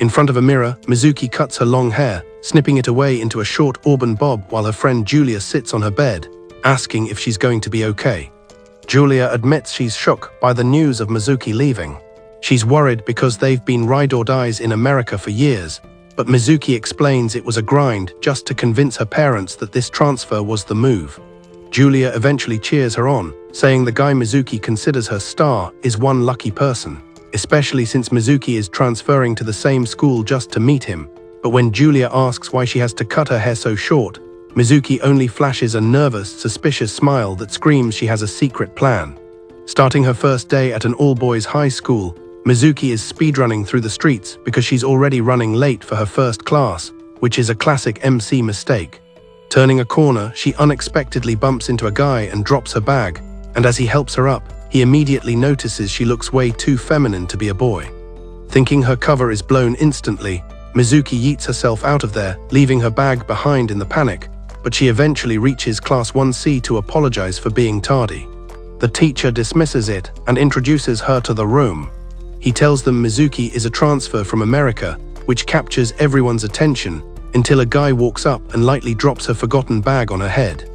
In front of a mirror, Mizuki cuts her long hair, snipping it away into a short auburn bob while her friend Julia sits on her bed, asking if she's going to be okay. Julia admits she's shook by the news of Mizuki leaving. She's worried because they've been ride or dies in America for years, but Mizuki explains it was a grind just to convince her parents that this transfer was the move. Julia eventually cheers her on, saying the guy Mizuki considers her star is one lucky person, especially since Mizuki is transferring to the same school just to meet him. But when Julia asks why she has to cut her hair so short, Mizuki only flashes a nervous, suspicious smile that screams she has a secret plan. Starting her first day at an all-boys high school, Mizuki is speedrunning through the streets because she's already running late for her first class, which is a classic MC mistake. Turning a corner, she unexpectedly bumps into a guy and drops her bag, and as he helps her up, he immediately notices she looks way too feminine to be a boy. Thinking her cover is blown instantly, Mizuki yeets herself out of there, leaving her bag behind in the panic, but she eventually reaches Class 1C to apologize for being tardy. The teacher dismisses it and introduces her to the room. He tells them Mizuki is a transfer from America, which captures everyone's attention, until a guy walks up and lightly drops her forgotten bag on her head.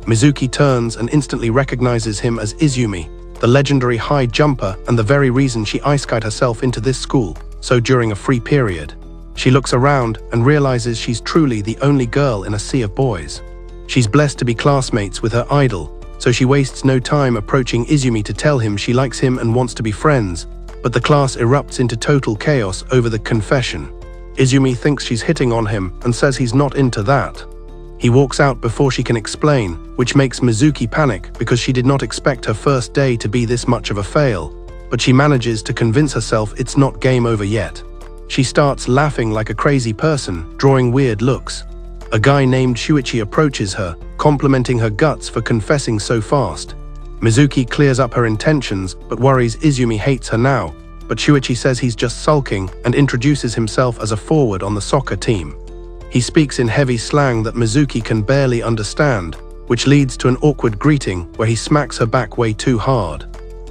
Mizuki turns and instantly recognizes him as Izumi, the legendary high jumper and the very reason she ice-skite herself into this school, so during a free period. She looks around and realizes she's truly the only girl in a sea of boys. She's blessed to be classmates with her idol, so she wastes no time approaching Izumi to tell him she likes him and wants to be friends, but the class erupts into total chaos over the confession. Izumi thinks she's hitting on him and says he's not into that. He walks out before she can explain, which makes Mizuki panic because she did not expect her first day to be this much of a fail, but she manages to convince herself it's not game over yet. She starts laughing like a crazy person, drawing weird looks. A guy named Shuichi approaches her, complimenting her guts for confessing so fast. Mizuki clears up her intentions but worries Izumi hates her now, but Shuichi says he's just sulking and introduces himself as a forward on the soccer team. He speaks in heavy slang that Mizuki can barely understand, which leads to an awkward greeting where he smacks her back way too hard.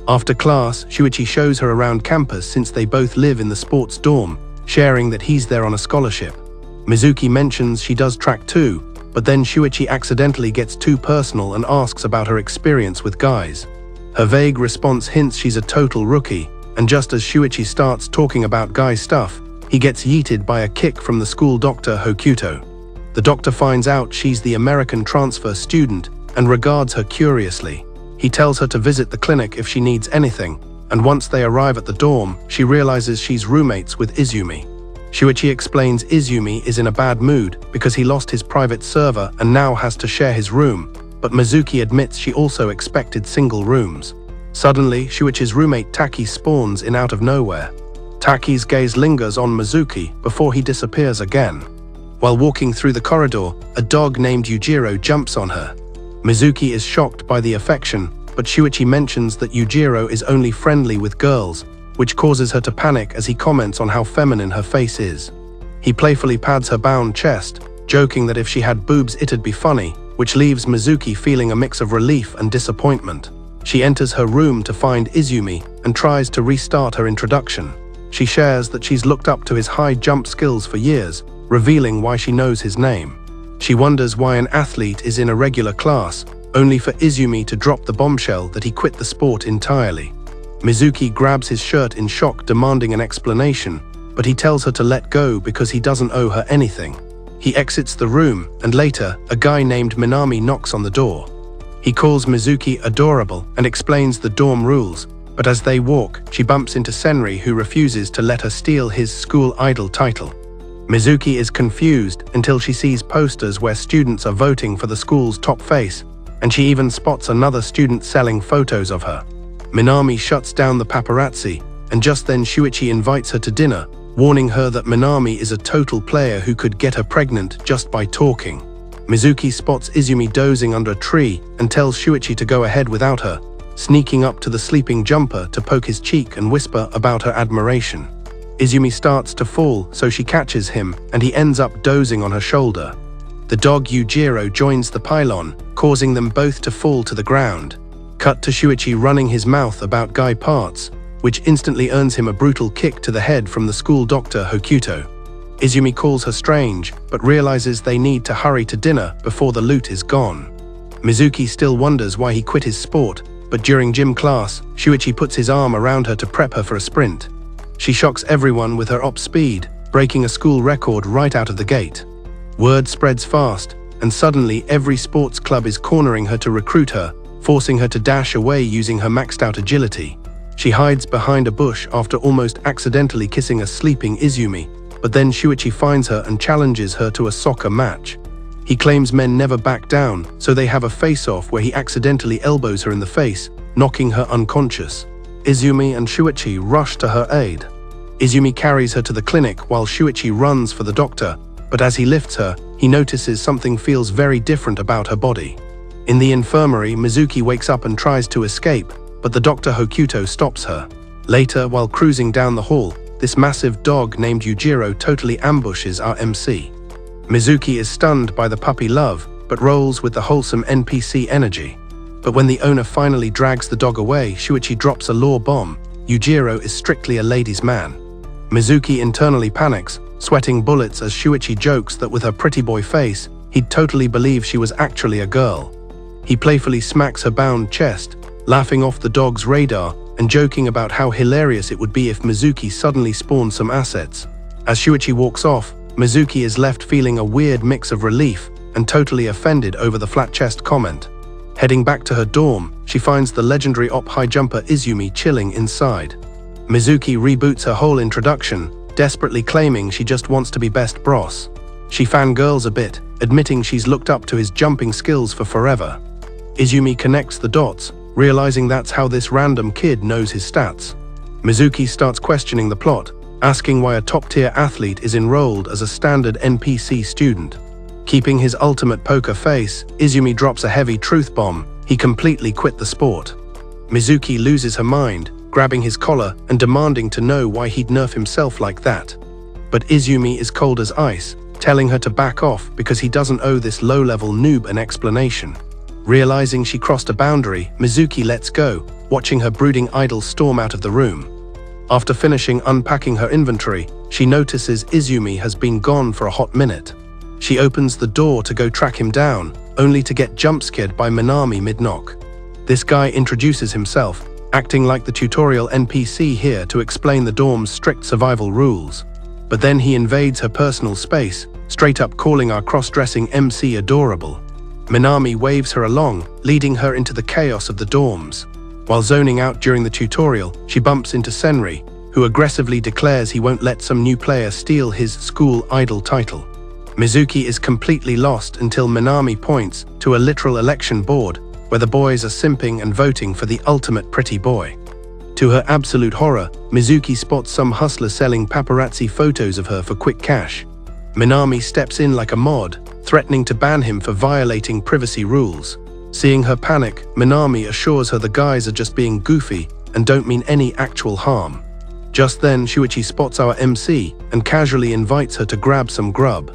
After class, Shuichi shows her around campus since they both live in the sports dorm, sharing that he's there on a scholarship. Mizuki mentions she does track too, but then Shuichi accidentally gets too personal and asks about her experience with guys. Her vague response hints she's a total rookie, and just as Shuichi starts talking about guy stuff, he gets yeeted by a kick from the school doctor Hokuto. The doctor finds out she's the American transfer student and regards her curiously. He tells her to visit the clinic if she needs anything, and once they arrive at the dorm, she realizes she's roommates with Izumi. Shuichi explains Izumi is in a bad mood because he lost his private server and now has to share his room, but Mizuki admits she also expected single rooms. Suddenly, Shuichi's roommate Taki spawns in out of nowhere. Taki's gaze lingers on Mizuki before he disappears again. While walking through the corridor, a dog named Yujiro jumps on her. Mizuki is shocked by the affection, but Shuichi mentions that Yujiro is only friendly with girls, which causes her to panic as he comments on how feminine her face is. He playfully pads her bound chest, joking that if she had boobs it'd be funny, which leaves Mizuki feeling a mix of relief and disappointment. She enters her room to find Izumi and tries to restart her introduction. She shares that she's looked up to his high jump skills for years, revealing why she knows his name. She wonders why an athlete is in a regular class, only for Izumi to drop the bombshell that he quit the sport entirely. Mizuki grabs his shirt in shock, demanding an explanation, but he tells her to let go because he doesn't owe her anything. He exits the room, and later, a guy named Minami knocks on the door. He calls Mizuki adorable and explains the dorm rules, but as they walk, she bumps into Senri, who refuses to let her steal his school idol title. Mizuki is confused until she sees posters where students are voting for the school's top face, and she even spots another student selling photos of her. Minami shuts down the paparazzi, and just then Shuichi invites her to dinner, warning her that Minami is a total player who could get her pregnant just by talking. Mizuki spots Izumi dozing under a tree and tells Shuichi to go ahead without her, sneaking up to the sleeping jumper to poke his cheek and whisper about her admiration. Izumi starts to fall, so she catches him, and he ends up dozing on her shoulder. The dog Yujiro joins the pylon, causing them both to fall to the ground. Cut to Shuichi running his mouth about guy parts, which instantly earns him a brutal kick to the head from the school doctor Hokuto. Izumi calls her strange, but realizes they need to hurry to dinner before the loot is gone. Mizuki still wonders why he quit his sport, but during gym class, Shuichi puts his arm around her to prep her for a sprint. She shocks everyone with her op speed, breaking a school record right out of the gate. Word spreads fast, and suddenly every sports club is cornering her to recruit her, forcing her to dash away using her maxed-out agility. She hides behind a bush after almost accidentally kissing a sleeping Izumi, but then Shuichi finds her and challenges her to a soccer match. He claims men never back down, so they have a face-off where he accidentally elbows her in the face, knocking her unconscious. Izumi and Shuichi rush to her aid. Izumi carries her to the clinic while Shuichi runs for the doctor, but as he lifts her, he notices something feels very different about her body. In the infirmary, Mizuki wakes up and tries to escape, but the Dr. Hokuto stops her. Later, while cruising down the hall, this massive dog named Yujiro totally ambushes our MC. Mizuki is stunned by the puppy love, but rolls with the wholesome NPC energy. But when the owner finally drags the dog away, Shuichi drops a lore bomb. Yujiro is strictly a ladies' man. Mizuki internally panics, sweating bullets as Shuichi jokes that with her pretty boy face, he'd totally believe she was actually a girl. He playfully smacks her bound chest, laughing off the dog's radar and joking about how hilarious it would be if Mizuki suddenly spawned some assets. As Shuichi walks off, Mizuki is left feeling a weird mix of relief and totally offended over the flat chest comment. Heading back to her dorm, she finds the legendary op high jumper Izumi chilling inside. Mizuki reboots her whole introduction, desperately claiming she just wants to be best bros. She fangirls a bit, admitting she's looked up to his jumping skills for forever. Izumi connects the dots, realizing that's how this random kid knows his stats. Mizuki starts questioning the plot, asking why a top-tier athlete is enrolled as a standard NPC student. Keeping his ultimate poker face, Izumi drops a heavy truth bomb. He completely quit the sport. Mizuki loses her mind, grabbing his collar and demanding to know why he'd nerf himself like that. But Izumi is cold as ice, telling her to back off because he doesn't owe this low-level noob an explanation. Realizing she crossed a boundary, Mizuki lets go, watching her brooding idol storm out of the room. After finishing unpacking her inventory, she notices Izumi has been gone for a hot minute. She opens the door to go track him down, only to get jump-scared by Minami mid-knock. This guy introduces himself, acting like the tutorial NPC here to explain the dorm's strict survival rules. But then he invades her personal space, straight up calling our cross-dressing MC adorable. Minami waves her along, leading her into the chaos of the dorms. While zoning out during the tutorial, she bumps into Senri, who aggressively declares he won't let some new player steal his school idol title. Mizuki is completely lost until Minami points to a literal election board, where the boys are simping and voting for the ultimate pretty boy. To her absolute horror, Mizuki spots some hustler selling paparazzi photos of her for quick cash. Minami steps in like a mod, threatening to ban him for violating privacy rules. Seeing her panic, Minami assures her the guys are just being goofy and don't mean any actual harm. Just then, Shuichi spots our MC and casually invites her to grab some grub.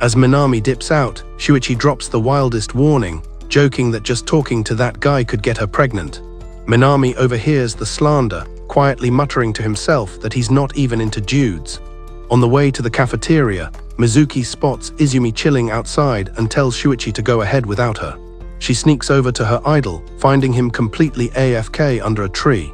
As Minami dips out, Shuichi drops the wildest warning, joking that just talking to that guy could get her pregnant. Minami overhears the slander, quietly muttering to himself that he's not even into dudes. On the way to the cafeteria, Mizuki spots Izumi chilling outside and tells Shuichi to go ahead without her. She sneaks over to her idol, finding him completely AFK under a tree.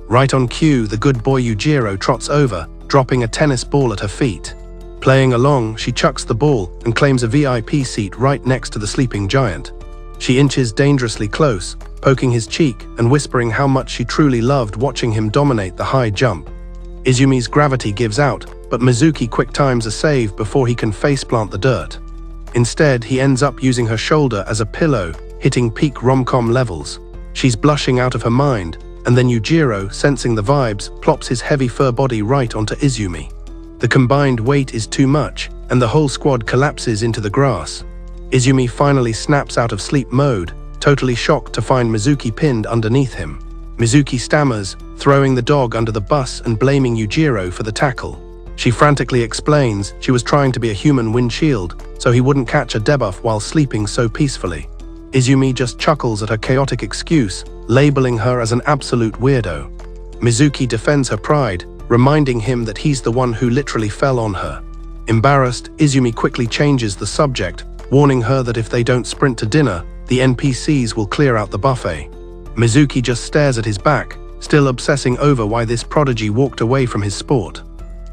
Right on cue, the good boy Yujiro trots over, dropping a tennis ball at her feet. Playing along, she chucks the ball and claims a VIP seat right next to the sleeping giant. She inches dangerously close, poking his cheek and whispering how much she truly loved watching him dominate the high jump. Izumi's gravity gives out, but Mizuki quick times a save before he can faceplant the dirt. Instead, he ends up using her shoulder as a pillow, hitting peak rom-com levels. She's blushing out of her mind, and then Yujiro, sensing the vibes, plops his heavy fur body right onto Izumi. The combined weight is too much, and the whole squad collapses into the grass. Izumi finally snaps out of sleep mode, totally shocked to find Mizuki pinned underneath him. Mizuki stammers, throwing the dog under the bus and blaming Yujiro for the tackle. She frantically explains she was trying to be a human windshield, so he wouldn't catch a debuff while sleeping so peacefully. Izumi just chuckles at her chaotic excuse, labeling her as an absolute weirdo. Mizuki defends her pride, reminding him that he's the one who literally fell on her. Embarrassed, Izumi quickly changes the subject, warning her that if they don't sprint to dinner, the NPCs will clear out the buffet. Mizuki just stares at his back, still obsessing over why this prodigy walked away from his sport.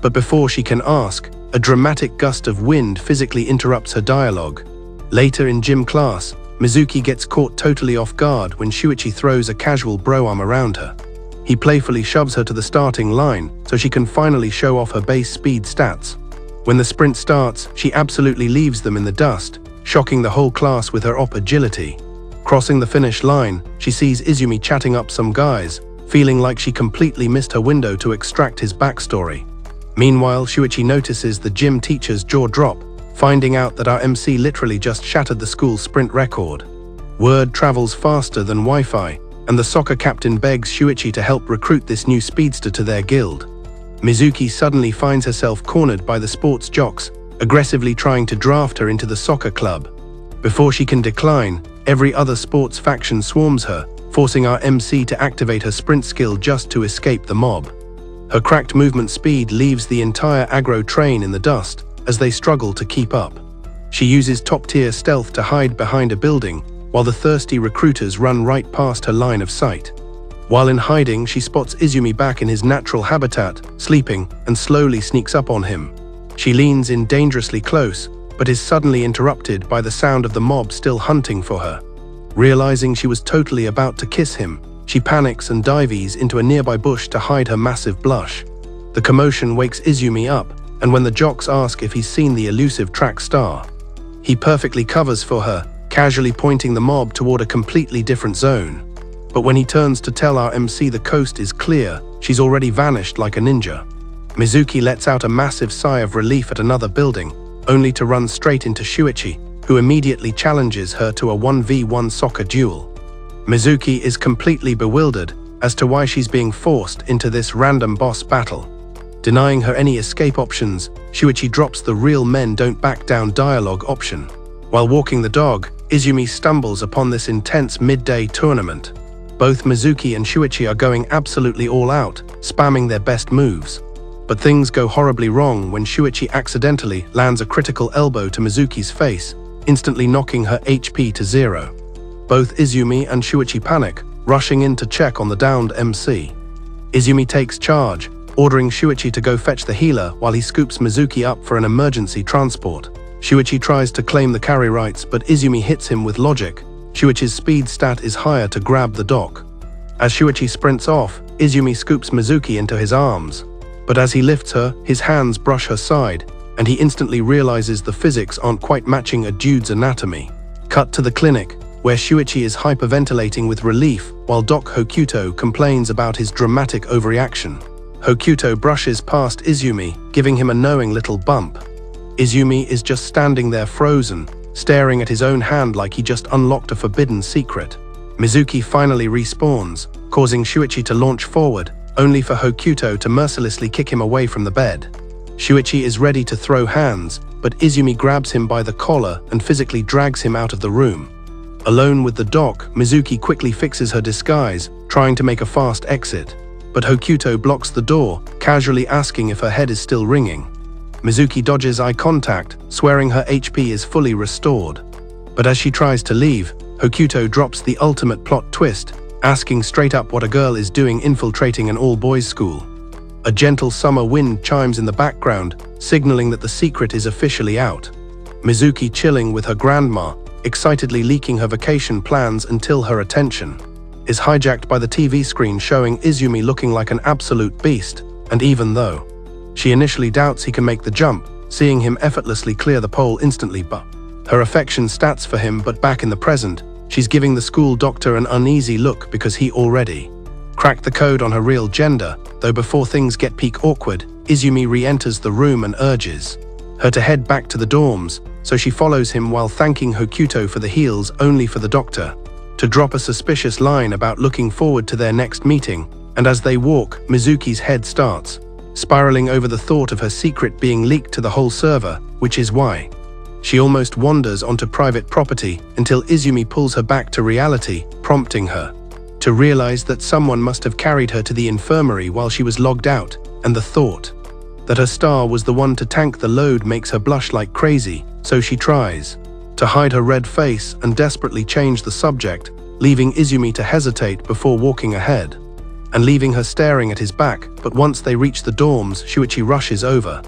But before she can ask, a dramatic gust of wind physically interrupts her dialogue. Later in gym class, Mizuki gets caught totally off guard when Shuichi throws a casual bro arm around her. He playfully shoves her to the starting line so she can finally show off her base speed stats. When the sprint starts, she absolutely leaves them in the dust, shocking the whole class with her agility. Crossing the finish line, she sees Izumi chatting up some guys, feeling like she completely missed her window to extract his backstory. Meanwhile, Shuichi notices the gym teacher's jaw drop, finding out that our MC literally just shattered the school sprint record. Word travels faster than Wi-Fi, and the soccer captain begs Shuichi to help recruit this new speedster to their guild. Mizuki suddenly finds herself cornered by the sports jocks, aggressively trying to draft her into the soccer club. Before she can decline, every other sports faction swarms her, forcing our MC to activate her sprint skill just to escape the mob. Her cracked movement speed leaves the entire aggro train in the dust as they struggle to keep up. She uses top-tier stealth to hide behind a building, while the thirsty recruiters run right past her line of sight. While in hiding, she spots Izumi back in his natural habitat, sleeping, and slowly sneaks up on him. She leans in dangerously close, but is suddenly interrupted by the sound of the mob still hunting for her. Realizing she was totally about to kiss him, she panics and dives into a nearby bush to hide her massive blush. The commotion wakes Izumi up, and when the jocks ask if he's seen the elusive track star, he perfectly covers for her, casually pointing the mob toward a completely different zone. But when he turns to tell our MC the coast is clear, she's already vanished like a ninja. Mizuki lets out a massive sigh of relief at another building, only to run straight into Shuichi, who immediately challenges her to a 1v1 soccer duel. Mizuki is completely bewildered as to why she's being forced into this random boss battle. Denying her any escape options, Shuichi drops the real men don't back down dialogue option. While walking the dog, Izumi stumbles upon this intense midday tournament. Both Mizuki and Shuichi are going absolutely all out, spamming their best moves. But things go horribly wrong when Shuichi accidentally lands a critical elbow to Mizuki's face, instantly knocking her HP to 0. Both Izumi and Shuichi panic, rushing in to check on the downed MC. Izumi takes charge, ordering Shuichi to go fetch the healer while he scoops Mizuki up for an emergency transport. Shuichi tries to claim the carry rights, but Izumi hits him with logic. Shuichi's speed stat is higher to grab the dock. As Shuichi sprints off, Izumi scoops Mizuki into his arms. But as he lifts her, his hands brush her side, and he instantly realizes the physics aren't quite matching a dude's anatomy. Cut to the clinic, where Shuichi is hyperventilating with relief while Doc Hokuto complains about his dramatic overreaction. Hokuto brushes past Izumi, giving him a knowing little bump. Izumi is just standing there frozen, staring at his own hand like he just unlocked a forbidden secret. Mizuki finally respawns, causing Shuichi to launch forward, only for Hokuto to mercilessly kick him away from the bed. Shuichi is ready to throw hands, but Izumi grabs him by the collar and physically drags him out of the room. Alone with the doc, Mizuki quickly fixes her disguise, trying to make a fast exit. But Hokuto blocks the door, casually asking if her head is still ringing. Mizuki dodges eye contact, swearing her HP is fully restored. But as she tries to leave, Hokuto drops the ultimate plot twist, asking straight up what a girl is doing infiltrating an all-boys school. A gentle summer wind chimes in the background, signaling that the secret is officially out. Mizuki, chilling with her grandma, excitedly leaking her vacation plans until her attention is hijacked by the TV screen showing Izumi looking like an absolute beast, and even though she initially doubts he can make the jump, seeing him effortlessly clear the pole instantly, but her affection stats for him. But back in the present, she's giving the school doctor an uneasy look because he already cracked the code on her real gender, though before things get peak awkward, Izumi re-enters the room and urges her to head back to the dorms, so she follows him while thanking Hokuto for the heals, only for the doctor to drop a suspicious line about looking forward to their next meeting. And as they walk, Mizuki's head starts spiraling over the thought of her secret being leaked to the whole server, which is why she almost wanders onto private property until Izumi pulls her back to reality, prompting her to realize that someone must have carried her to the infirmary while she was logged out, and the thought that her star was the one to tank the load makes her blush like crazy, so she tries to hide her red face and desperately change the subject, leaving Izumi to hesitate before walking ahead, and leaving her staring at his back. But once they reach the dorms, Shuichi rushes over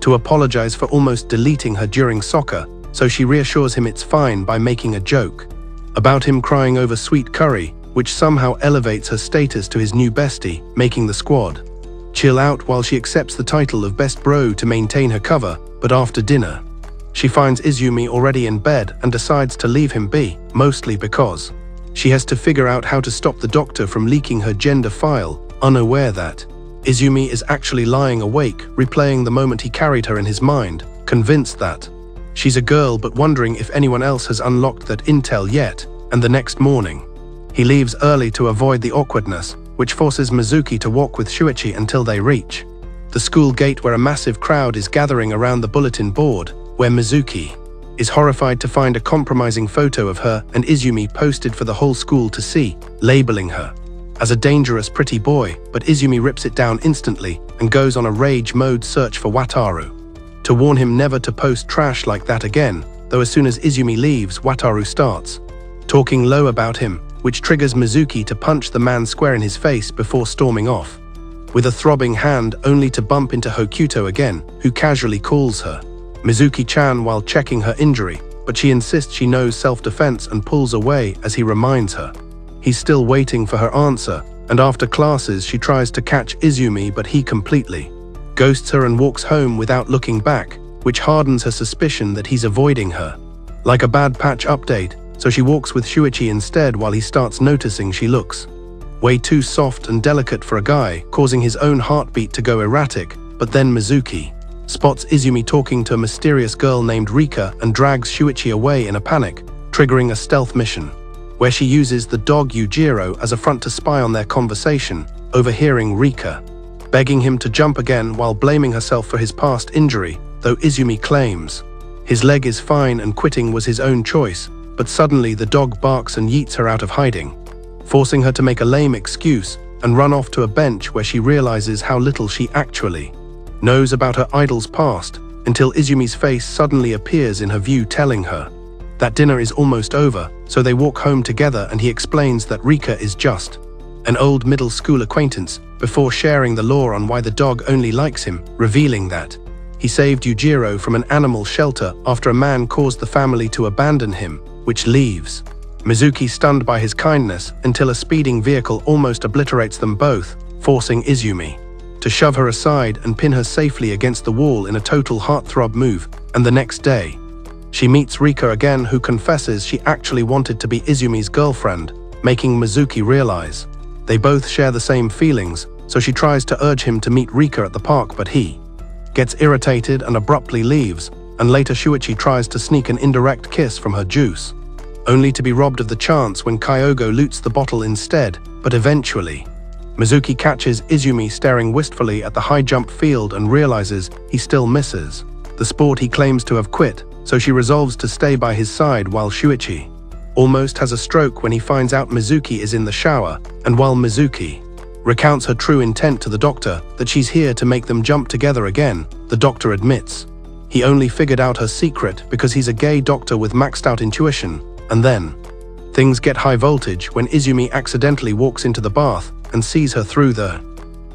to apologize for almost deleting her during soccer, so she reassures him it's fine by making a joke about him crying over sweet curry, which somehow elevates her status to his new bestie, making the squad chill out while she accepts the title of best bro to maintain her cover. But after dinner, she finds Izumi already in bed and decides to leave him be, mostly because she has to figure out how to stop the doctor from leaking her gender file, unaware that Izumi is actually lying awake, replaying the moment he carried her in his mind, convinced that she's a girl but wondering if anyone else has unlocked that intel yet. And the next morning, he leaves early to avoid the awkwardness, which forces Mizuki to walk with Shuichi until they reach the school gate, where a massive crowd is gathering around the bulletin board, where Mizuki is horrified to find a compromising photo of her and Izumi posted for the whole school to see, labeling her as a dangerous pretty boy. But Izumi rips it down instantly and goes on a rage mode search for Wataru to warn him never to post trash like that again, though as soon as Izumi leaves, Wataru starts talking low about him, which triggers Mizuki to punch the man square in his face before storming off with a throbbing hand, only to bump into Hokuto again, who casually calls her Mizuki-chan while checking her injury, but she insists she knows self-defense and pulls away as he reminds her he's still waiting for her answer. And after classes, she tries to catch Izumi, but he completely ghosts her and walks home without looking back, which hardens her suspicion that he's avoiding her like a bad patch update. So she walks with Shuichi instead, while he starts noticing she looks way too soft and delicate for a guy, causing his own heartbeat to go erratic. But then Mizuki spots Izumi talking to a mysterious girl named Rika and drags Shuichi away in a panic, triggering a stealth mission, where she uses the dog Yujiro as a front to spy on their conversation, overhearing Rika begging him to jump again while blaming herself for his past injury, though Izumi claims his leg is fine and quitting was his own choice. But suddenly the dog barks and yeets her out of hiding, forcing her to make a lame excuse and run off to a bench, where she realizes how little she actually knows about her idol's past, until Izumi's face suddenly appears in her view, telling her that dinner is almost over. So they walk home together and he explains that Rika is just an old middle school acquaintance, before sharing the lore on why the dog only likes him, revealing that he saved Yujiro from an animal shelter after a man caused the family to abandon him, which leaves Mizuki stunned by his kindness until a speeding vehicle almost obliterates them both, forcing Izumi to shove her aside and pin her safely against the wall in a total heartthrob move. And the next day, she meets Rika again, who confesses she actually wanted to be Izumi's girlfriend, making Mizuki realize they both share the same feelings. So she tries to urge him to meet Rika at the park, but he gets irritated and abruptly leaves. And later Shuichi tries to sneak an indirect kiss from her juice, only to be robbed of the chance when Kyogo loots the bottle instead. But eventually, Mizuki catches Izumi staring wistfully at the high jump field and realizes he still misses the sport he claims to have quit, so she resolves to stay by his side while Shuichi almost has a stroke when he finds out Mizuki is in the shower. And while Mizuki recounts her true intent to the doctor, that she's here to make them jump together again, the doctor admits he only figured out her secret because he's a gay doctor with maxed out intuition. And then things get high voltage when Izumi accidentally walks into the bath and sees her through the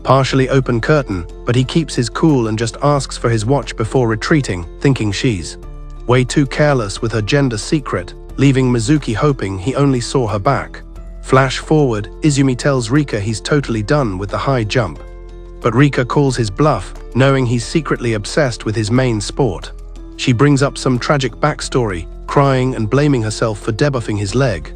partially open curtain, but he keeps his cool and just asks for his watch before retreating, thinking she's way too careless with her gender secret, leaving Mizuki hoping he only saw her back. Flash forward, Izumi tells Rika he's totally done with the high jump, but Rika calls his bluff, knowing he's secretly obsessed with his main sport. She brings up some tragic backstory, crying and blaming herself for debuffing his leg.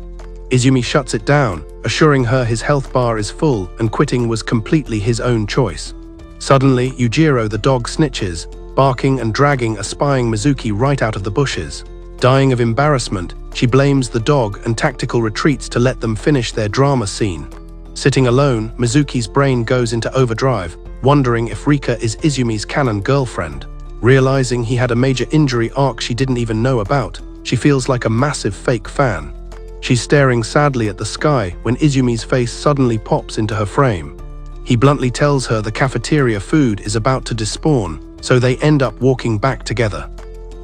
Izumi shuts it down, assuring her his health bar is full and quitting was completely his own choice. Suddenly, Yujiro the dog snitches, barking and dragging a spying Mizuki right out of the bushes. Dying of embarrassment, she blames the dog and tactical retreats to let them finish their drama scene. Sitting alone, Mizuki's brain goes into overdrive, wondering if Rika is Izumi's canon girlfriend. Realizing he had a major injury arc she didn't even know about, she feels like a massive fake fan. She's staring sadly at the sky when Izumi's face suddenly pops into her frame. He bluntly tells her the cafeteria food is about to despawn, so they end up walking back together.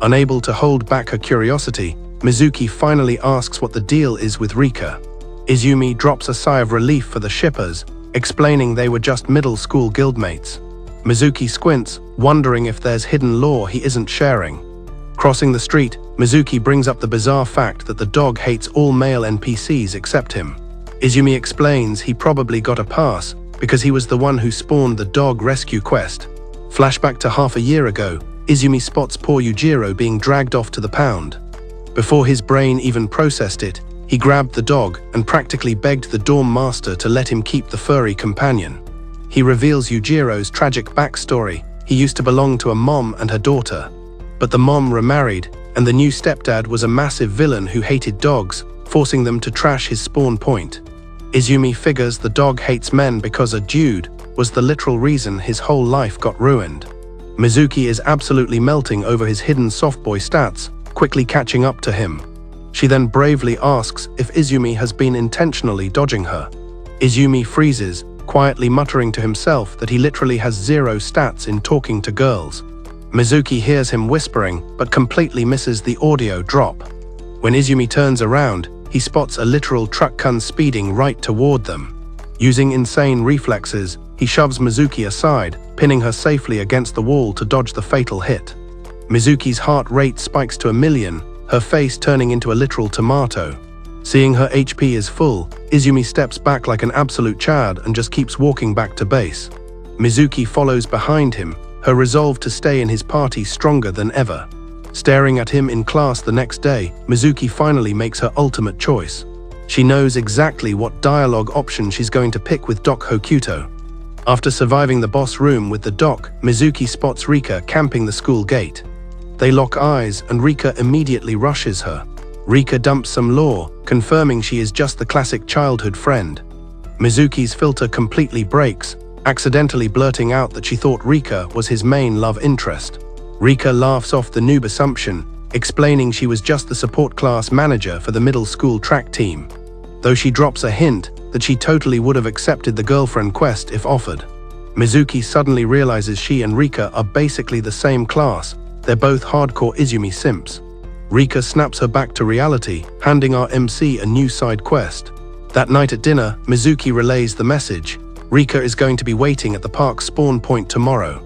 Unable to hold back her curiosity, Mizuki finally asks what the deal is with Rika. Izumi drops a sigh of relief for the shippers, explaining they were just middle school guildmates. Mizuki squints, wondering if there's hidden lore he isn't sharing. Crossing the street, Mizuki brings up the bizarre fact that the dog hates all male NPCs except him. Izumi explains he probably got a pass because he was the one who spawned the dog rescue quest. Flashback to half a year ago, Izumi spots poor Yujiro being dragged off to the pound. Before his brain even processed it, he grabbed the dog and practically begged the dorm master to let him keep the furry companion. He reveals Yujiro's tragic backstory. He used to belong to a mom and her daughter. But the mom remarried, and the new stepdad was a massive villain who hated dogs, forcing them to trash his spawn point. Izumi figures the dog hates men because a dude was the literal reason his whole life got ruined. Mizuki is absolutely melting over his hidden softboy stats, quickly catching up to him. She then bravely asks if Izumi has been intentionally dodging her. Izumi freezes, quietly muttering to himself that he literally has 0 stats in talking to girls. Mizuki hears him whispering, but completely misses the audio drop. When Izumi turns around, he spots a literal truck-kun speeding right toward them. Using insane reflexes, he shoves Mizuki aside, pinning her safely against the wall to dodge the fatal hit. Mizuki's heart rate spikes to 1,000,000, her face turning into a literal tomato. Seeing her HP is full, Izumi steps back like an absolute chad and just keeps walking back to base. Mizuki follows behind him, her resolve to stay in his party stronger than ever. Staring at him in class the next day, Mizuki finally makes her ultimate choice. She knows exactly what dialogue option she's going to pick with Doc Hokuto. After surviving the boss room with the doc, Mizuki spots Rika camping the school gate. They lock eyes and Rika immediately rushes her. Rika dumps some lore, confirming she is just the classic childhood friend. Mizuki's filter completely breaks, accidentally blurting out that she thought Rika was his main love interest. Rika laughs off the noob assumption, explaining she was just the support class manager for the middle school track team. Though she drops a hint that she totally would have accepted the girlfriend quest if offered. Mizuki suddenly realizes she and Rika are basically the same class. They're both hardcore Izumi simps. Rika snaps her back to reality, handing our MC a new side quest. That night at dinner, Mizuki relays the message. Rika is going to be waiting at the park spawn point tomorrow.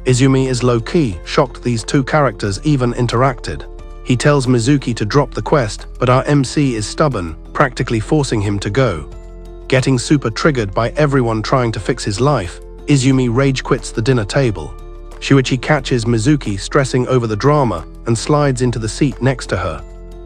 Izumi is low-key, shocked these two characters even interacted. He tells Mizuki to drop the quest, but our MC is stubborn, practically forcing him to go. Getting super triggered by everyone trying to fix his life, Izumi rage quits the dinner table. Shuichi catches Mizuki stressing over the drama and slides into the seat next to her.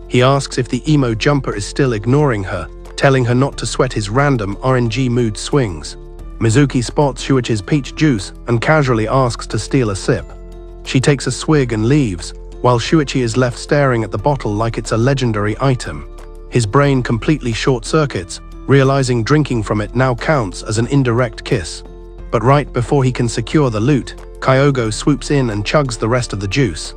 He asks if the emo jumper is still ignoring her, telling her not to sweat his random RNG mood swings. Mizuki spots Shuichi's peach juice and casually asks to steal a sip. She takes a swig and leaves, while Shuichi is left staring at the bottle like it's a legendary item. His brain completely short-circuits, realizing drinking from it now counts as an indirect kiss. But right before he can secure the loot, Kyogo swoops in and chugs the rest of the juice.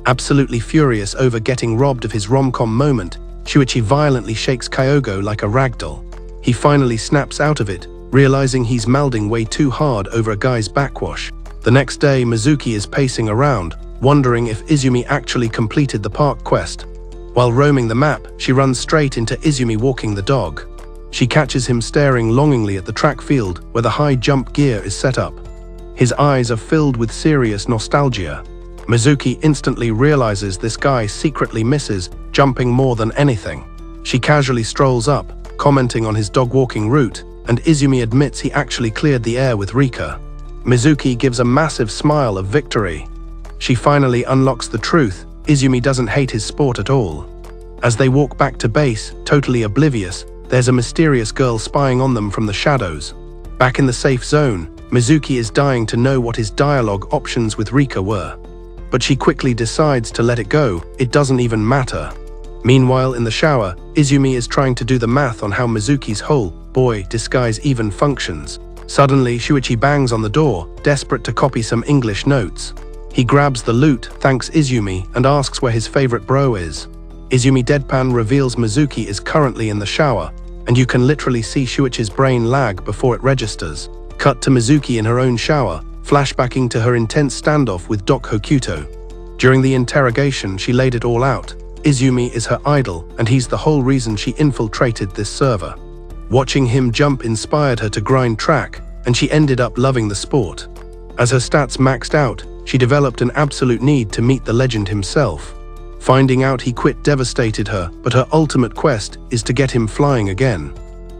Absolutely furious over getting robbed of his rom-com moment, Shuichi violently shakes Kyogo like a ragdoll. He finally snaps out of it, realizing he's melding way too hard over a guy's backwash. The next day, Mizuki is pacing around, wondering if Izumi actually completed the park quest. While roaming the map, she runs straight into Izumi walking the dog. She catches him staring longingly at the track field where the high jump gear is set up. His eyes are filled with serious nostalgia. Mizuki instantly realizes this guy secretly misses jumping more than anything. She casually strolls up, commenting on his dog-walking route, and Izumi admits he actually cleared the air with Rika. Mizuki gives a massive smile of victory. She finally unlocks the truth. Izumi doesn't hate his sport at all. As they walk back to base, totally oblivious, there's a mysterious girl spying on them from the shadows. Back in the safe zone, Mizuki is dying to know what his dialogue options with Rika were. But she quickly decides to let it go, it doesn't even matter. Meanwhile, in the shower, Izumi is trying to do the math on how Mizuki's whole boy disguise even functions. Suddenly, Shuichi bangs on the door, desperate to copy some English notes. He grabs the loot, thanks Izumi, and asks where his favorite bro is. Izumi deadpan reveals Mizuki is currently in the shower, and you can literally see Shuichi's brain lag before it registers. Cut to Mizuki in her own shower, flashbacking to her intense standoff with Doc Hokuto. During the interrogation, she laid it all out. Izumi is her idol, and he's the whole reason she infiltrated this server. Watching him jump inspired her to grind track, and she ended up loving the sport. As her stats maxed out, she developed an absolute need to meet the legend himself. Finding out he quit devastated her, but her ultimate quest is to get him flying again.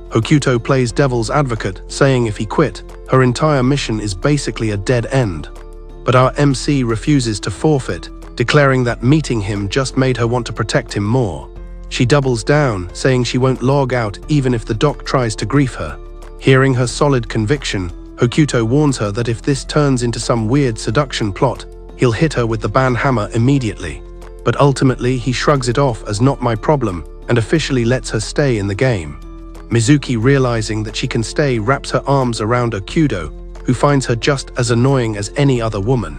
Hokuto plays devil's advocate, saying if he quit, her entire mission is basically a dead end. But our MC refuses to forfeit, declaring that meeting him just made her want to protect him more. She doubles down, saying she won't log out even if the doc tries to grief her. Hearing her solid conviction, Hokuto warns her that if this turns into some weird seduction plot, he'll hit her with the banhammer immediately. But ultimately, he shrugs it off as not my problem and officially lets her stay in the game. Mizuki, realizing that she can stay, wraps her arms around Hokuto, who finds her just as annoying as any other woman.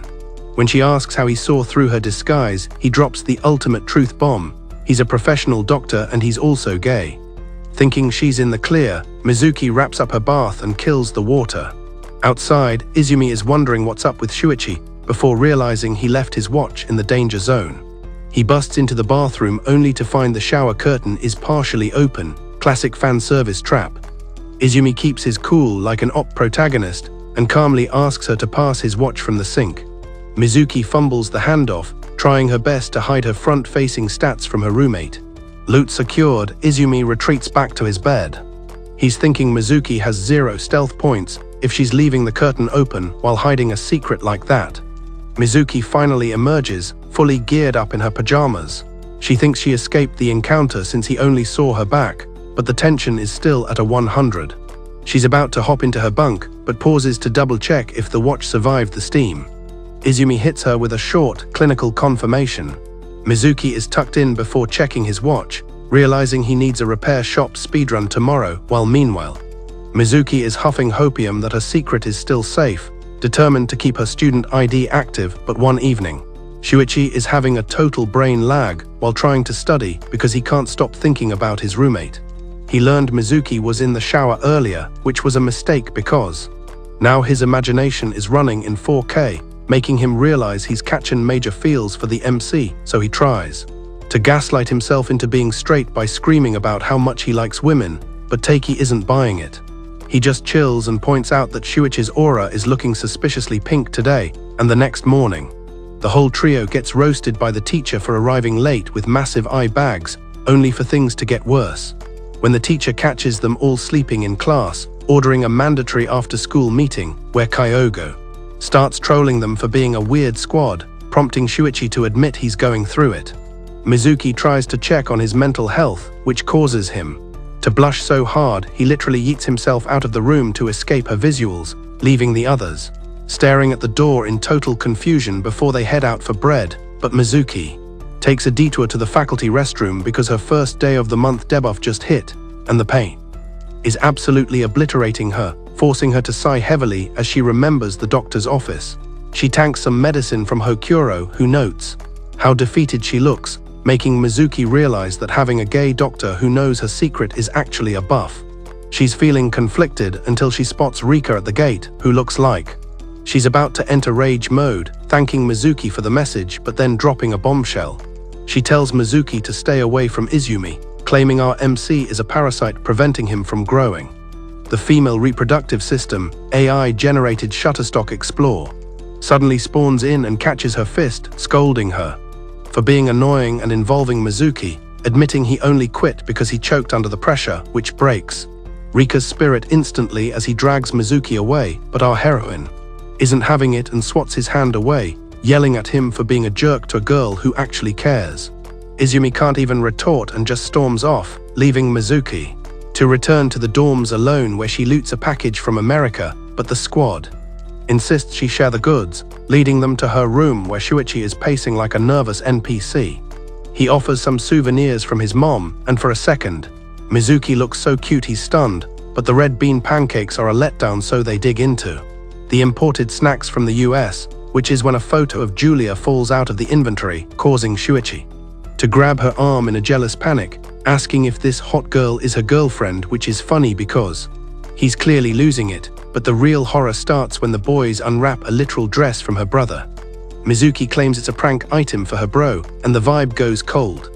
When she asks how he saw through her disguise, he drops the ultimate truth bomb. He's a professional doctor and he's also gay. Thinking she's in the clear, Mizuki wraps up her bath and kills the water. Outside, Izumi is wondering what's up with Shuichi before realizing he left his watch in the danger zone. He busts into the bathroom only to find the shower curtain is partially open, classic fan service trap. Izumi keeps his cool like an op protagonist and calmly asks her to pass his watch from the sink. Mizuki fumbles the handoff, trying her best to hide her front-facing stats from her roommate. Loot secured, Izumi retreats back to his bed. He's thinking Mizuki has 0 stealth points if she's leaving the curtain open while hiding a secret like that. Mizuki finally emerges, fully geared up in her pajamas. She thinks she escaped the encounter since he only saw her back, but the tension is still at a 100. She's about to hop into her bunk, but pauses to double-check if the watch survived the steam. Izumi hits her with a short, clinical confirmation. Mizuki is tucked in before checking his watch, realizing he needs a repair shop speedrun tomorrow, while meanwhile, Mizuki is huffing hopium that her secret is still safe, determined to keep her student ID active. But one evening, Shuichi is having a total brain lag while trying to study because he can't stop thinking about his roommate. He learned Mizuki was in the shower earlier, which was a mistake because now his imagination is running in 4K, making him realize he's catching major feels for the MC, so he tries to gaslight himself into being straight by screaming about how much he likes women, but Taiki isn't buying it. He just chills and points out that Shuichi's aura is looking suspiciously pink today, and the next morning, the whole trio gets roasted by the teacher for arriving late with massive eye bags, only for things to get worse. When the teacher catches them all sleeping in class, ordering a mandatory after-school meeting where Kyogo starts trolling them for being a weird squad, prompting Shuichi to admit he's going through it. Mizuki tries to check on his mental health, which causes him to blush so hard he literally yeets himself out of the room to escape her visuals, leaving the others staring at the door in total confusion before they head out for bread. But Mizuki takes a detour to the faculty restroom because her first day of the month debuff just hit, and the pain is absolutely obliterating her, forcing her to sigh heavily as she remembers the doctor's office. She tanks some medicine from Hokuro, who notes how defeated she looks, making Mizuki realize that having a gay doctor who knows her secret is actually a buff. She's feeling conflicted until she spots Rika at the gate, who looks like she's about to enter rage mode, thanking Mizuki for the message but then dropping a bombshell. She tells Mizuki to stay away from Izumi, claiming our MC is a parasite preventing him from growing. The female reproductive system, AI-generated Shutterstock Explore, suddenly spawns in and catches her fist, scolding her for being annoying and involving Mizuki, admitting he only quit because he choked under the pressure, which breaks Rika's spirit instantly as he drags Mizuki away, but our heroine isn't having it and swats his hand away, yelling at him for being a jerk to a girl who actually cares. Izumi can't even retort and just storms off, leaving Mizuki to return to the dorms alone, where she loots a package from America, but the squad insists she share the goods, leading them to her room where Shuichi is pacing like a nervous NPC. He offers some souvenirs from his mom, and for a second, Mizuki looks so cute he's stunned, but the red bean pancakes are a letdown, so they dig into the imported snacks from the US, which is when a photo of Julia falls out of the inventory, causing Shuichi to grab her arm in a jealous panic, asking if this hot girl is her girlfriend, which is funny because he's clearly losing it, but the real horror starts when the boys unwrap a literal dress from her brother. Mizuki claims it's a prank item for her bro, and the vibe goes cold.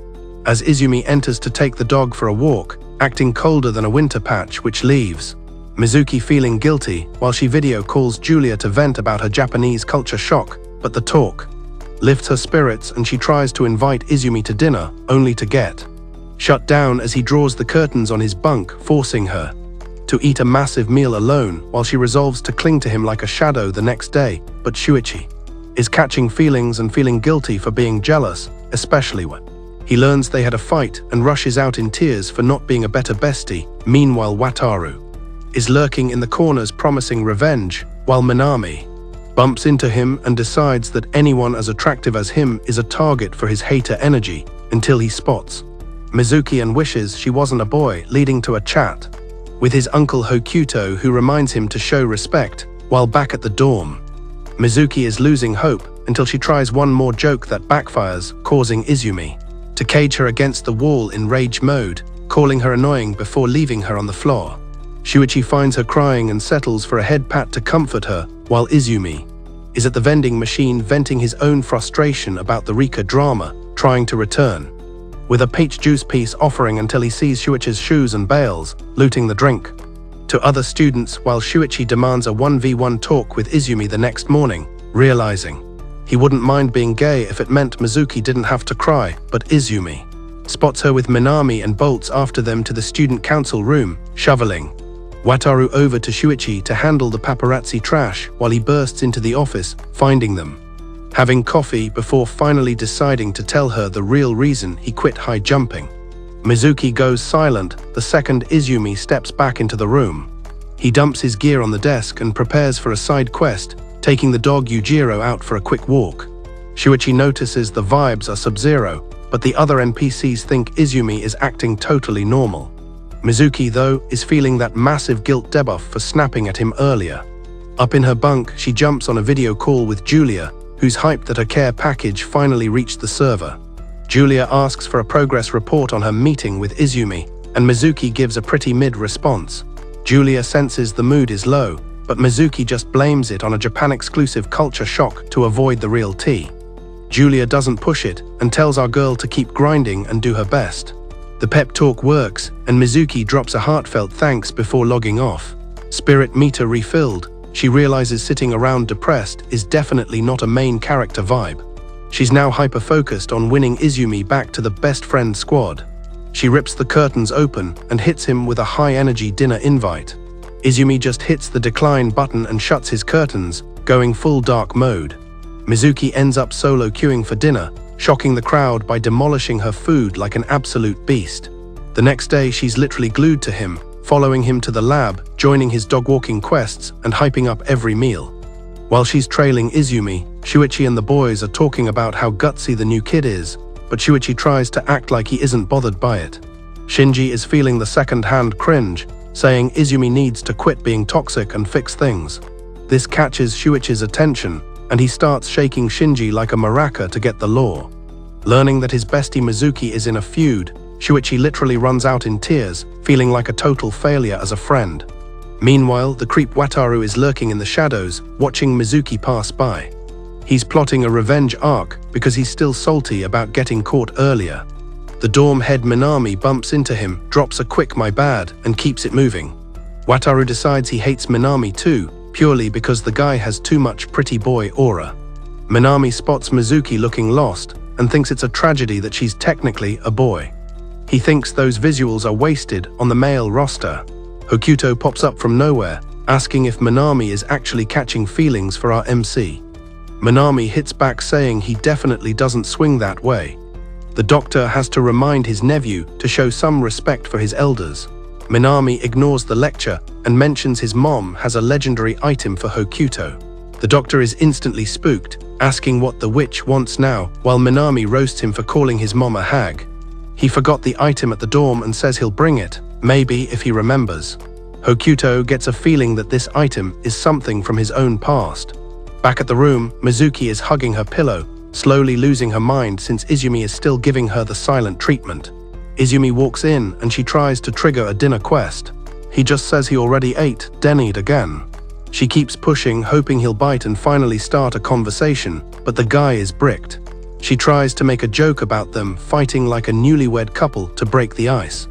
As Izumi enters to take the dog for a walk, acting colder than a winter patch, which leaves Mizuki feeling guilty while she video calls Julia to vent about her Japanese culture shock, but the talk lifts her spirits and she tries to invite Izumi to dinner, only to get shut down as he draws the curtains on his bunk, forcing her to eat a massive meal alone while she resolves to cling to him like a shadow the next day. But Shuichi is catching feelings and feeling guilty for being jealous, especially when he learns they had a fight and rushes out in tears for not being a better bestie. Meanwhile, Wataru is lurking in the corners promising revenge, while Minami bumps into him and decides that anyone as attractive as him is a target for his hater energy, until he spots Mizuki and wishes she wasn't a boy, leading to a chat with his uncle Hokuto, who reminds him to show respect. While back at the dorm, Mizuki is losing hope until she tries one more joke that backfires, causing Izumi to cage her against the wall in rage mode, calling her annoying before leaving her on the floor. Shuichi finds her crying and settles for a head pat to comfort her, while Izumi is at the vending machine venting his own frustration about the Rika drama, trying to return with a peach juice piece offering until he sees Shuichi's shoes and bails, looting the drink to other students, while Shuichi demands a 1v1 talk with Izumi the next morning, realizing he wouldn't mind being gay if it meant Mizuki didn't have to cry. But Izumi spots her with Minami and bolts after them to the student council room, shoveling Wataru over to Shuichi to handle the paparazzi trash while he bursts into the office, finding them having coffee before finally deciding to tell her the real reason he quit high jumping. Mizuki goes silent the second Izumi steps back into the room. He dumps his gear on the desk and prepares for a side quest, taking the dog Yujiro out for a quick walk. Shuichi notices the vibes are sub-zero, but the other NPCs think Izumi is acting totally normal. Mizuki, though, is feeling that massive guilt debuff for snapping at him earlier. Up in her bunk, she jumps on a video call with Julia, who's hyped that her care package finally reached the server. Julia asks for a progress report on her meeting with Izumi, and Mizuki gives a pretty mid-response. Julia senses the mood is low, but Mizuki just blames it on a Japan-exclusive culture shock to avoid the real tea. Julia doesn't push it and tells our girl to keep grinding and do her best. The pep talk works, and Mizuki drops a heartfelt thanks before logging off. Spirit meter refilled, she realizes sitting around depressed is definitely not a main character vibe. She's now hyper-focused on winning Izumi back to the best friend squad. She rips the curtains open and hits him with a high-energy dinner invite. Izumi just hits the decline button and shuts his curtains, going full dark mode. Mizuki ends up solo queuing for dinner, shocking the crowd by demolishing her food like an absolute beast. The next day, she's literally glued to him, following him to the lab, joining his dog-walking quests, and hyping up every meal. While she's trailing Izumi, Shuichi and the boys are talking about how gutsy the new kid is, but Shuichi tries to act like he isn't bothered by it. Shinji is feeling the second-hand cringe, saying Izumi needs to quit being toxic and fix things. This catches Shuichi's attention, and he starts shaking Shinji like a maraca to get the law. Learning that his bestie Mizuki is in a feud, Shuichi literally runs out in tears, feeling like a total failure as a friend. Meanwhile, the creep Wataru is lurking in the shadows, watching Mizuki pass by. He's plotting a revenge arc because he's still salty about getting caught earlier. The dorm head Minami bumps into him, drops a quick "my bad," and keeps it moving. Wataru decides he hates Minami too, purely because the guy has too much pretty boy aura. Minami spots Mizuki looking lost and thinks it's a tragedy that she's technically a boy. He thinks those visuals are wasted on the male roster. Hokuto pops up from nowhere, asking if Minami is actually catching feelings for our MC. Minami hits back saying he definitely doesn't swing that way. The doctor has to remind his nephew to show some respect for his elders. Minami ignores the lecture and mentions his mom has a legendary item for Hokuto. The doctor is instantly spooked, asking what the witch wants now, while Minami roasts him for calling his mom a hag. He forgot the item at the dorm and says he'll bring it, maybe if he remembers. Hokuto gets a feeling that this item is something from his own past. Back at the room, Mizuki is hugging her pillow, slowly losing her mind since Izumi is still giving her the silent treatment. Izumi walks in and she tries to trigger a dinner quest. He just says he already ate, Denny'd again. She keeps pushing, hoping he'll bite and finally start a conversation, but the guy is bricked. She tries to make a joke about them fighting like a newlywed couple to break the ice.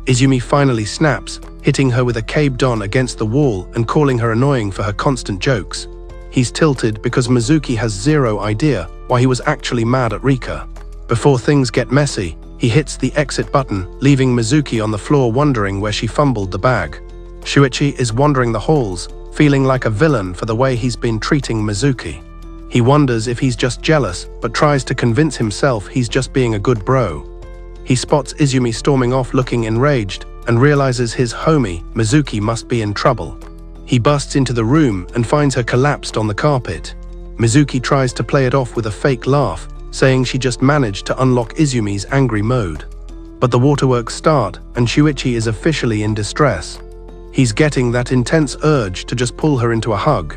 Izumi finally snaps, hitting her with a cabe-don against the wall and calling her annoying for her constant jokes. He's tilted because Mizuki has zero idea why he was actually mad at Rika. Before things get messy, he hits the exit button, leaving Mizuki on the floor wondering where she fumbled the bag. Shuichi is wandering the halls, feeling like a villain for the way he's been treating Mizuki. He wonders if he's just jealous, but tries to convince himself he's just being a good bro. He spots Izumi storming off looking enraged and realizes his homie, Mizuki, must be in trouble. He busts into the room and finds her collapsed on the carpet. Mizuki tries to play it off with a fake laugh, saying she just managed to unlock Izumi's angry mode. But the waterworks start and Shuichi is officially in distress. He's getting that intense urge to just pull her into a hug.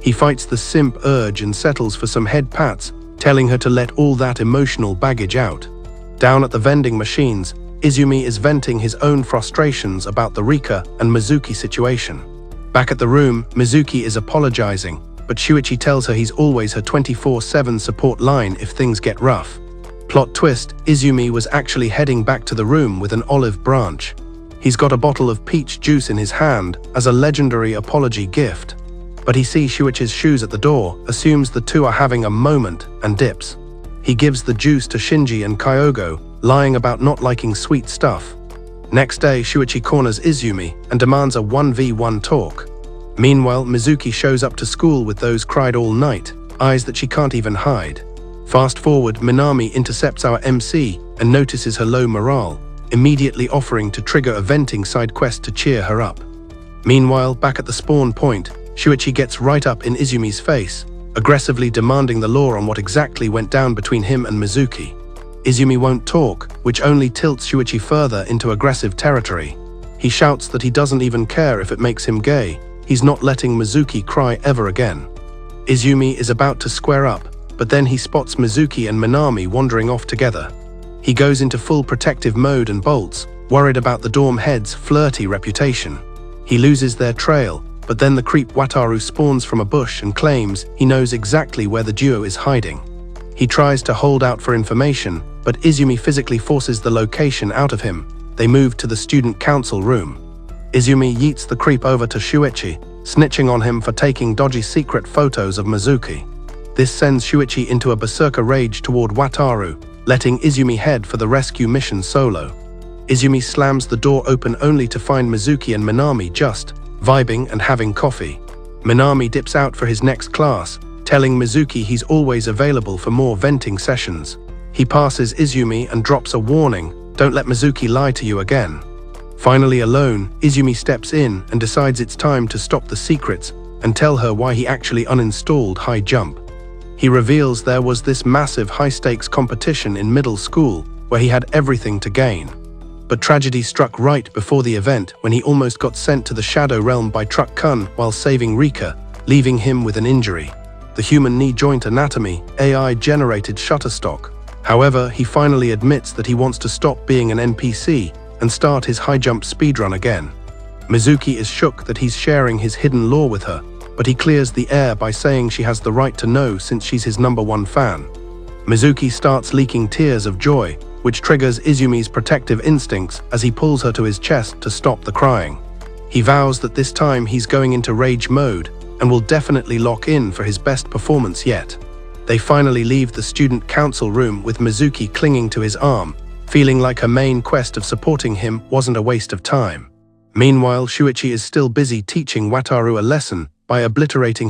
He fights the simp urge and settles for some head pats, telling her to let all that emotional baggage out. Down at the vending machines, Izumi is venting his own frustrations about the Rika and Mizuki situation. Back at the room, Mizuki is apologizing, but Shuichi tells her he's always her 24/7 support line if things get rough. Plot twist, Izumi was actually heading back to the room with an olive branch. He's got a bottle of peach juice in his hand as a legendary apology gift. But he sees Shuichi's shoes at the door, assumes the two are having a moment, and dips. He gives the juice to Shinji and Kyogo, lying about not liking sweet stuff. Next day, Shuichi corners Izumi and demands a 1v1 talk. Meanwhile, Mizuki shows up to school with those cried all night, eyes that she can't even hide. Fast forward, Minami intercepts our MC and notices her low morale, immediately offering to trigger a venting side quest to cheer her up. Meanwhile, back at the spawn point, Shuichi gets right up in Izumi's face, aggressively demanding the law on what exactly went down between him and Mizuki. Izumi won't talk, which only tilts Shuichi further into aggressive territory. He shouts that he doesn't even care if it makes him gay. He's not letting Mizuki cry ever again. Izumi is about to square up, but then he spots Mizuki and Minami wandering off together. He goes into full protective mode and bolts, worried about the dorm head's flirty reputation. He loses their trail, but then the creep Wataru spawns from a bush and claims he knows exactly where the duo is hiding. He tries to hold out for information, but Izumi physically forces the location out of him. They move to the student council room. Izumi yeets the creep over to Shuichi, snitching on him for taking dodgy secret photos of Mizuki. This sends Shuichi into a berserker rage toward Wataru, letting Izumi head for the rescue mission solo. Izumi slams the door open only to find Mizuki and Minami just vibing and having coffee. Minami dips out for his next class, telling Mizuki he's always available for more venting sessions. He passes Izumi and drops a warning, "Don't let Mizuki lie to you again." Finally alone, Izumi steps in and decides it's time to stop the secrets and tell her why he actually uninstalled High Jump. He reveals there was this massive high-stakes competition in middle school where he had everything to gain. But tragedy struck right before the event when he almost got sent to the Shadow Realm by Truck Kun while saving Rika, leaving him with an injury. The human knee joint anatomy, AI-generated Shutterstock. However, he finally admits that he wants to stop being an NPC and start his high jump speedrun again. Mizuki is shook that he's sharing his hidden lore with her, but he clears the air by saying she has the right to know since she's his #1 fan. Mizuki starts leaking tears of joy, which triggers Izumi's protective instincts as he pulls her to his chest to stop the crying. He vows that this time he's going into rage mode and will definitely lock in for his best performance yet. They finally leave the student council room with Mizuki clinging to his arm, feeling like her main quest of supporting him wasn't a waste of time. Meanwhile, Shuichi is still busy teaching Wataru a lesson by obliterating